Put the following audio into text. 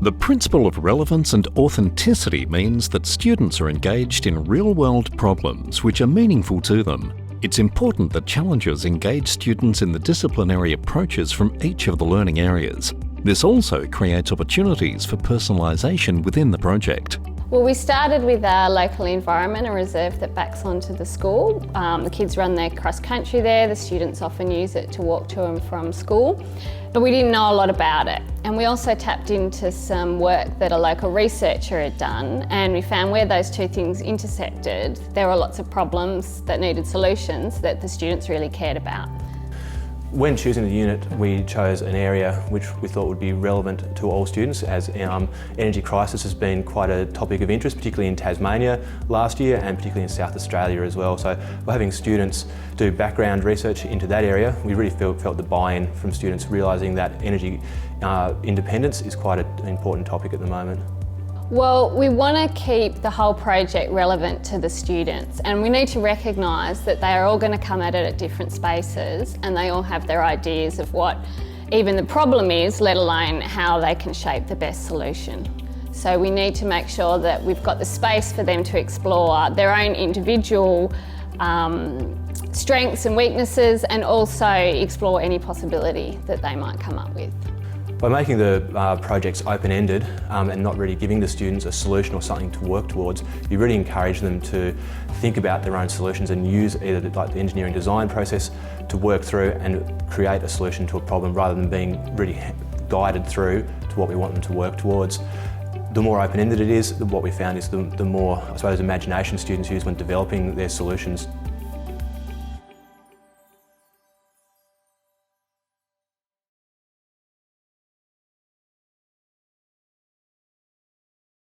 The principle of relevance and authenticity means that students are engaged in real-world problems which are meaningful to them. It's important that challenges engage students in the disciplinary approaches from each of the learning areas. This also creates opportunities for personalisation within the project. Well, we started with our local environment, a reserve that backs onto the school. The kids run their cross-country there, the students often use it to walk to and from school, but we didn't know a lot about it. And we also tapped into some work that a local researcher had done, and we found where those two things intersected, there were lots of problems that needed solutions that the students really cared about. When choosing the unit, we chose an area which we thought would be relevant to all students, as energy crisis has been quite a topic of interest, particularly in Tasmania last year and particularly in South Australia as well. So by having students do background research into that area, we really felt the buy-in from students, realising that energy independence is quite an important topic at the moment. Well, we want to keep the whole project relevant to the students, and we need to recognise that they are all going to come at it at different spaces and they all have their ideas of what even the problem is, let alone how they can shape the best solution. So we need to make sure that we've got the space for them to explore their own individual strengths and weaknesses, and also explore any possibility that they might come up with. By making the projects open-ended and not really giving the students a solution or something to work towards, you really encourage them to think about their own solutions and use either the engineering design process to work through and create a solution to a problem, rather than being really guided through to what we want them to work towards. The more open-ended it is, what we found is the more, I suppose, imagination students use when developing their solutions